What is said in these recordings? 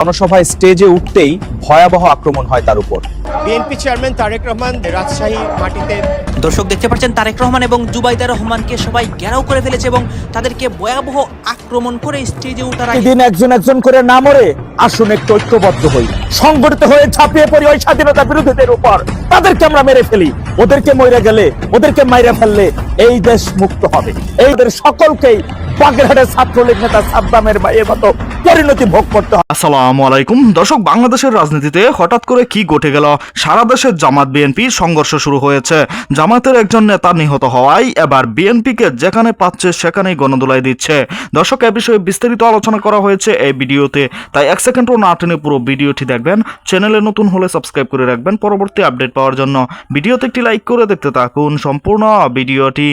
জনসভায় স্টেজে উঠতেই ভয়াবহ আক্রমণ হয় তার উপর। বিএনপি চেয়ারম্যান তারেক রহমান রাজশাহী মাটিতে। দর্শক দেখতে পাচ্ছেন তারেক রহমান এবং জুবাইদা রহমানকে সবাই ঘেরাও করে ফেলেছে এবং তাদেরকে ভয়াবহ আক্রমণ করে স্টেজে ওঠার আগে দিন একজন একজন করে না মরে আসুন একটু ঐক্যবদ্ধ হই, সংগঠিত হয়ে ঝাঁপিয়ে পড়ি ওই স্বাধীনতা বিরোধীদের উপর। তাদেরকে আমরা মেরে ফেলি, ওদেরকে মরে গেলে, ওদেরকে মাইরা ফেললে এই দেশ মুক্ত হবে। এইদের সকলকেই বাগেরহাটের ছাত্রলীগ নেতা সাদ্দামের এর মতো পরিণতি ভোগ করতে হবে। আসসালামু আলাইকুম দর্শক, বাংলাদেশের রাজনীতিতে হঠাৎ করে কি ঘটে গেল? সারা দেশের জামাত বিএনপি সংঘর্ষ শুরু হয়েছে। জামাতের একজন নেতা নিহত হওয়ায় এবার বিএনপিকে যেখানে পাচ্ছে সেখানেই গণদোলাই দিচ্ছে। দর্শক, এ বিষয়ে বিস্তারিত আলোচনা করা হয়েছে এই ভিডিওতে, তাই এক সেকেন্ডও না টেনে পুরো ভিডিওটি দেখবেন। চ্যানেলে নতুন হলে সাবস্ক্রাইব করে রাখবেন পরবর্তী আপডেট পাওয়ার জন্য। ভিডিওতে একটি লাইক করে দেখতে থাকুন সম্পূর্ণ ভিডিওটি।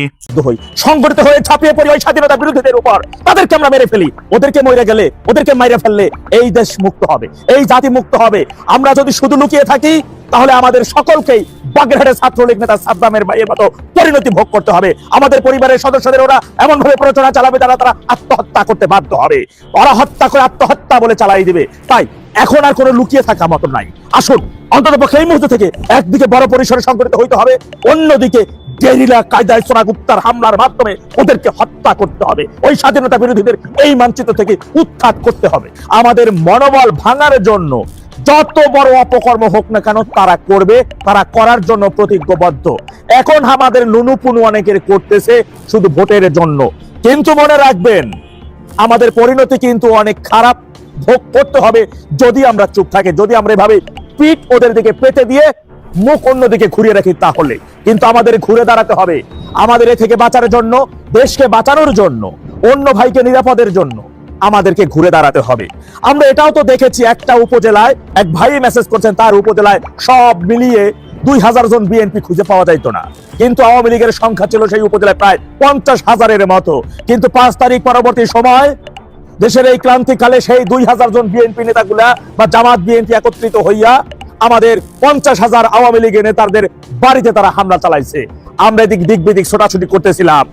সংগঠিত হয়ে ঝাঁপিয়ে পড়ি ওই স্বাধীনতা বিরোধীদের উপর। তাদেরকে আমরা মেরে ফেলি, ওদেরকে মরে গেলে, ওদেরকে মাইরা ফেললে এই দেশ মুক্ত হবে, এই জাতি মুক্ত হবে। আমরা যদি শুধু লুকিয়ে থাকি তাহলে আমাদের সকলকেই বাগেরহাটের ছাত্রলীগ নেতা সাদ্দামের এর মতো পরিণতি ভোগ করতে হবে। আমাদের পরিবারের সদস্যদের ওরা এমন ভাবে প্রচারণা চালাবে তারা আত্মহত্যা করতে বাধ্য হবে। ওরা হত্যা করে আত্মহত্যা বলে চালাই দিবে। তাই এখন আর কোনো লুকিয়ে থাকা মতো নাই। আসুন অন্ততপক্ষে এই মুহূর্ত থেকে একদিকে বড় পরিসরে সংগঠিত হইতে হবে, অন্যদিকে গেরিলা কায়দায় সোনাগুপ্তার হামলার মাধ্যমে ওদেরকে হত্যা করতে হবে। ওই স্বাধীনতা বিরোধীদের এই মানচিত্র থেকে উৎখাত করতে হবে। আমাদের মনোবল ভাঙার জন্য যত বড় অপকর্ম হোক না কেন তারা করবে, তারা করার জন্য প্রতিজ্ঞবদ্ধ। এখন আমাদের নুনুপুনু অনেকের করতেছে শুধু ভোটের জন্য, কিন্তু মনে রাখবেন আমাদের পরিণতি কিন্তু অনেক খারাপ ভোগ করতে হবে যদি আমরা চুপ থাকি, যদি আমরা এভাবে পিঠ ওদের দিকে পেতে দিয়ে মুখ অন্যদিকে ঘুরিয়ে রাখি। তাহলে কিন্তু আমাদের ঘুরে দাঁড়াতে হবে। আমাদের এ থেকে বাঁচার জন্য, দেশকে বাঁচানোর জন্য, অন্য ভাইকে নিরাপদের জন্য আমাদেরকে ঘুরে দাঁড়াতে হবে। আমরা এটাও তো দেখেছি, একটা উপজেলায় এক ভাই মেসেজ করছেন তার উপজেলায় সব মিলিয়ে 2000 জন বিএনপি খুঁজে পাওয়া যাইতো না, কিন্তু আওয়ামী লীগের সংখ্যা ছিল সেই উপজেলায় প্রায় 50,000-এর মতো। কিন্তু 5 তারিখ পরবর্তী সময় দেশের এই ক্রান্তিকালে সেই 2000 জন বিএনপি নেতাগুলা বা জামাত বিএনপি একত্রিত হইয়া আমাদের 50,000 আওয়ামী লীগের নেতাদের বাড়িতে তারা হামলা চালাইছে। আমরা এদিক দিক বিদিক ছোটাছুটি করতেছিলাম,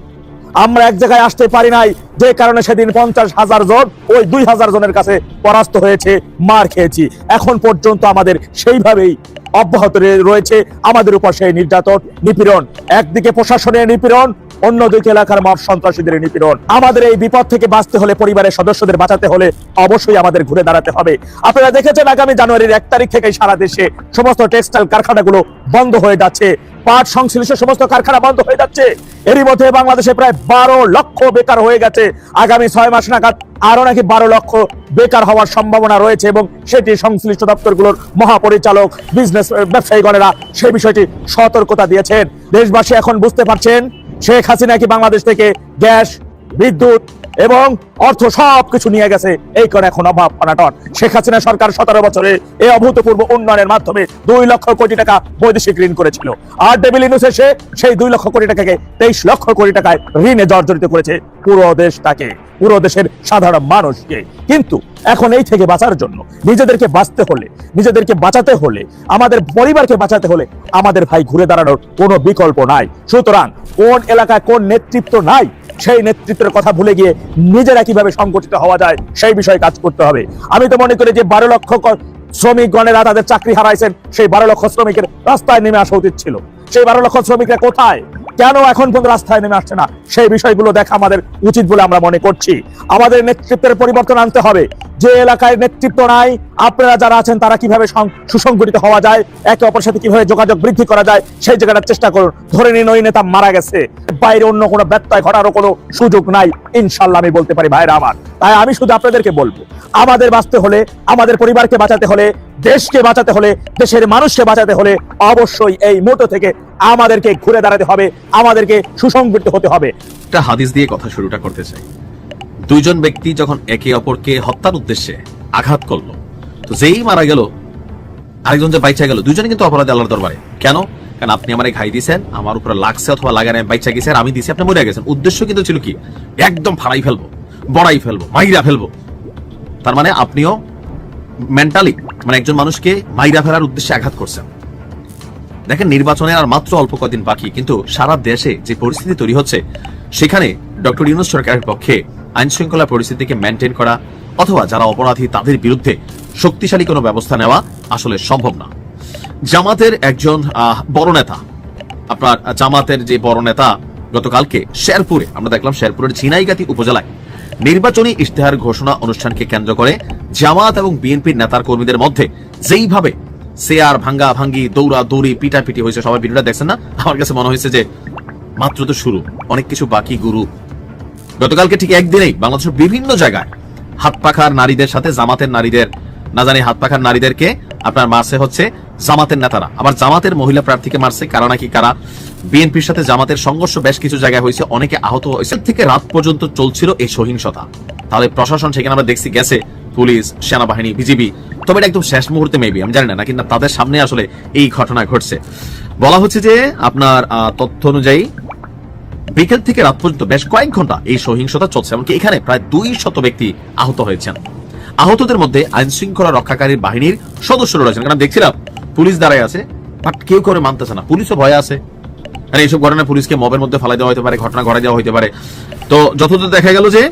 আমরা এক জায়গায় আসতে পারি নাই, যে কারণে সেদিন 50,000 জন ওই 2000 জনের কাছে পরাস্ত হয়েছে, মার খেয়েছি। এখন পর্যন্ত আমাদের সেইভাবেই অব্যাহত রয়েছে আমাদের উপর সেই নির্যাতন, নিপীড়ন। একদিকে প্রশাসনের নিপীড়ন, অন্যদিকে এলাকার মব সন্ত্রাসীদের নিপীড়ন। আমাদের এই বিপদ থেকে বাঁচতে হলে, পরিবারের সদস্যদের বাঁচাতে হলে অবশ্যই আমাদের ঘুরে দাঁড়াতে হবে। আপনারা দেখেছেন আগামী জানুয়ারির 1 তারিখ থেকে সারা দেশে সমস্ত টেক্সটাইল কারখানাগুলো বন্ধ হয়ে যাচ্ছে, পাট সংশ্লিষ্ট সমস্ত কারখানা বন্ধ হয়ে যাচ্ছে। এরই মধ্যে বাংলাদেশে প্রায় 12 লক্ষ বেকার হয়ে গেছে। আগামী 6 মাস নাগাদ আরো নাকি 12 লক্ষ বেকার হওয়ার সম্ভাবনা রয়েছে এবং সেটি সংশ্লিষ্ট দপ্তরগুলোর মহাপরিচালক, বিজনেস ব্যবসায়ীগণেরা সেই বিষয়টি সতর্কতা দিয়েছেন। দেশবাসী এখন বুঝতে পারছেন শেখ হাসিনা কি বাংলাদেশ থেকে গ্যাস, বিদ্যুৎ এবং অর্থ সবকিছু নিয়ে গেছে। এই কারণে এখন অভাব অনাটন। শেখ হাসিনা সরকার 17 বছরে এই অভূতপূর্ব উন্নয়নের মাধ্যমে 2 লক্ষ কোটি টাকা বৈদেশিক ঋণ করেছিল। আর ডেভিল ইউনূস এসে সেই 2 লক্ষ কোটি টাকাকে 23 লক্ষ কোটি টাকায় ঋণে জর্জরিত করেছে পুরো দেশটাকে, পুরো দেশের সাধারণ মানুষকে। কিন্তু এখন এই থেকে বাঁচার জন্য নিজেদেরকে বাঁচতে হলে, নিজেদেরকে বাঁচাতে হলে, আমাদের পরিবারকে বাঁচাতে হলে আমাদের ভাই ঘুরে দাঁড়ানোর কোনো বিকল্প নাই। সুতরাং কোন এলাকায় কোন নেতৃত্ব নাই, সেই নেতৃত্বের কথা ভুলে গিয়ে নিজেরা কিভাবে সংগঠিত হওয়া যায় সেই বিষয়ে কাজ করতে হবে। আমি তো মনে করি যে 12 লক্ষ শ্রমিকগণেরা তাদের চাকরি হারাইছেন, সেই 12 লক্ষ শ্রমিকের রাস্তায় নেমে আসা উচিত ছিল। সেই 12 লক্ষ শ্রমিকরা কোথায়, কেন এখন পর্যন্ত রাস্তায় নেমে আসছে না, সেই বিষয়গুলো দেখা আমাদের উচিত বলে আমরা মনে করছি। আমাদের নেতৃত্বের পরিবর্তন আনতে হবে। যে এলাকায় নেতৃত্ব নাই, আপনারা যারা আছেন তারা কিভাবে সুসংগঠিত হওয়া যায়, একে অপরের সাথে কিভাবে যোগাযোগ বৃদ্ধি করা যায় সেই জায়গাটার চেষ্টা করুন। ধরে নিন ওই নেতা মারা গেছে, বাইরে অন্য কোনো ব্যত্যয় ঘটারও কোনো সুযোগ নাই, ইনশাল্লাহ আমি বলতে পারি ভাইরা আমার। তাই আমি শুধু আপনাদেরকে বলবো, আমাদের বাঁচতে হলে, আমাদের পরিবারকে বাঁচাতে হলে, দেশকে বাঁচাতে হলে, দেশের মানুষকে বাঁচাতে হলে অবশ্যই এই মোটো থেকে আমাদেরকে ঘুরে দাঁড়াতে হবে, আমাদেরকে সুসংগঠিত হতে হবে। একটা হাদিস দিয়ে কথা শুরুটা করতে চাই। 2 জন ব্যক্তি যখন একে অপরকে হত্যার উদ্দেশ্যে আঘাত করলো, তো যেই মারা গেল আরেকজন যে বাইচা গেল, 2 জনে কিন্তু অপরাধী আল্লাহর দরবারে। কেন? কারণ আপনি আমারে ঘাই দিয়েছেন, আমার উপরে লাগছে অথবা লাগানে বাইচা গেছেন, আমি দিছি, আপনি মরে গেছেন। উদ্দেশ্য কিন্তু ছিল কি? একদম ফাড়াই ফেলবো, বড়াই ফেলবো, মাইরা ফেলবো। তার মানে আপনিও মেন্টালি মানে একজন মানুষকে মাইরা ফেলার উদ্দেশ্যে আঘাত করছেন। দেখেন, নির্বাচনের আর মাত্র অল্প কদিন বাকি, কিন্তু সারা দেশে যে পরিস্থিতি তৈরি হচ্ছে সেখানে ডক্টর ইউনূস সরকারের পক্ষে আইন শৃঙ্খলা পরিস্থিতিকে মেনটেন করা, অথবা যারা অপরাধী তাদের বিরুদ্ধে শক্তিশালী কোনো ব্যবস্থা নেওয়া আসলে সম্ভব না। জামাতের একজন বড় নেতা, আপনার জামাতের যে বড় নেতা গতকালকে শেরপুরে, আমরা দেখলাম শেরপুরের ঝিনাইগাতি উপজেলায় নির্বাচনী ইশতেহার ঘোষণা অনুষ্ঠানকে কেন্দ্র করে জামাত এবং বিএনপির নেতার কর্মীদের মধ্যে যেইভাবে চেয়ার ভাঙ্গা ভাঙ্গি, দৌড়া দৌড়ি, পিটাপিটি হয়েছে, সবাই ভিডিওটা দেখছেন না? আমার কাছে মনে হয়েছে যে মাত্র তো শুরু, অনেক কিছু বাকি গুরু। গতকালকে ঠিক একদিনেই বাংলাদেশের বিভিন্ন জায়গায় হাত পাখার নারীদের সাথে জামাতের নারীদের, না জানি হাত পাখার নারীদেরকে আপনার মারছে হচ্ছে জামাতের নেতারা, আবার জামাতের মহিলা প্রার্থীকে মারছে কারা নাকি কারা। বিএনপির সাথে জামাতের সংঘর্ষ বেশ কিছু জায়গায় হয়েছে, অনেকে আহত হয়েছে, থেকে রাত পর্যন্ত চলছিল এই সহিংসতা। তাহলে প্রশাসন সেখানে আমরা দেখছি গেছে, পুলিশ, সেনাবাহিনী, বিজিবি, তবে এটা একদম শেষ মুহূর্তে মেবি, আমি জানি না, কিন্তু তাদের সামনে আসলে এই ঘটনা ঘটছে। বলা হচ্ছে যে আপনার তথ্য অনুযায়ী বিকেল থেকে রাত পর্যন্ত বেশ কয়েক ঘন্টা এই সহিংসতা চলছে, এমনকি এখানে প্রায় 200 ব্যক্তি আহত হয়েছেন। আহতদের মধ্যে আইন শৃঙ্খলা রক্ষাকারী বাহিনীর সদস্যরা রয়েছেন। কারণ দেখছিলাম পুলিশ দাঁড়ায় আছে, বাট কেউ করে মানতেছে না, পুলিশও ভয়ে আছে। এইসব ঘটনা পুলিশকে মবের মধ্যে ফেলাই দেওয়া হতে পারে, ঘটনা ঘটাই দেওয়া হতে পারে। তো যতদূর দেখা গেল যে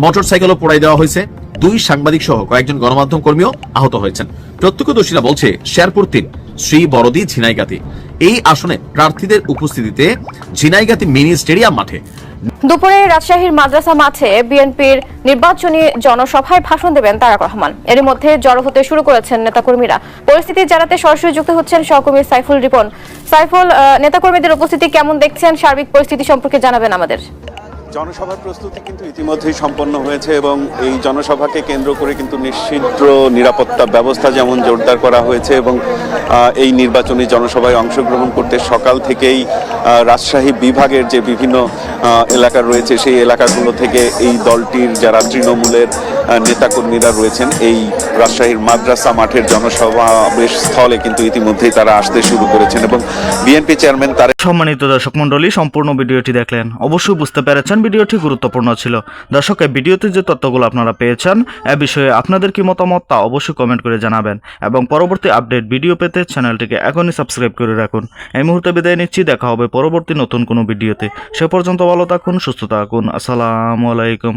মোটর সাইকেলও পোড়াই দেওয়া হয়েছে, 2 সাংবাদিক সহ কয়েকজন গণমাধ্যম কর্মীও আহত হয়েছেন। প্রত্যক্ষদর্শীরা বলছে শেরপুর 3 শ্রী বড়দি ঝিনাইগাতি এই আসনে প্রার্থীদের উপস্থিতিতে ঝিনাইগাতি মিনি স্টেডিয়াম মাঠে দুপুরে রাজশাহীর মাদ্রাসা মাঠে বিএনপির নির্বাচনী জনসভায় ভাষণ দেবেন তারেক রহমান। এর মধ্যে জড়ো হতে শুরু করেছেন নেতাকর্মীরা। পরিস্থিতি জানাতে সরাসরি যুক্ত হচ্ছেন সহকর্মী সাইফুল রিপন। সাইফুল, নেতাকর্মীদের উপস্থিতি কেমন দেখছেন? সার্বিক পরিস্থিতি সম্পর্কে জানাবেন আমাদের। জনসভার প্রস্তুতি কিন্তু ইতিমধ্যেই সম্পন্ন হয়েছে এবং এই জনসভাকে কেন্দ্র করে কিন্তু নিশ্চিদ্র নিরাপত্তা ব্যবস্থা যেমন জোরদার করা হয়েছে এবং এই নির্বাচনী জনসভায় অংশগ্রহণ করতে সকাল থেকেই রাজশাহী বিভাগের যে বিভিন্ন এলাকা রয়েছে সেই এলাকাগুলো থেকে এই দলটির যারা তৃণমূলের নেতাকর্মীরা রয়েছেন এই রাজশাহীর মাদ্রাসা মাঠের জনসমাবেশ স্থলে কিন্তু ইতিমধ্যেই তারা আসতে শুরু করেছেন এবং বিএনপি চেয়ারম্যান তারেক। সম্মানিত দর্শক মণ্ডলী, সম্পূর্ণ ভিডিওটি দেখলেন, অবশ্যই বুঝতে পেরেছেন ভিডিওটি গুরুত্বপূর্ণ ছিল। দর্শক, এই ভিডিওতে যে তথ্যগুলো আপনারা পেয়েছেন এ বিষয়ে আপনাদের কি মতামত তা অবশ্যই কমেন্ট করে জানাবেন এবং পরবর্তী আপডেট ভিডিও পেতে চ্যানেলটিকে এখনই সাবস্ক্রাইব করে রাখুন। এই মুহূর্তে বিদায় নিচ্ছি, দেখা হবে পরবর্তী নতুন কোনো ভিডিওতে। সে পর্যন্ত ভালো থাকুন, সুস্থ থাকুন। আসসালামু আলাইকুম।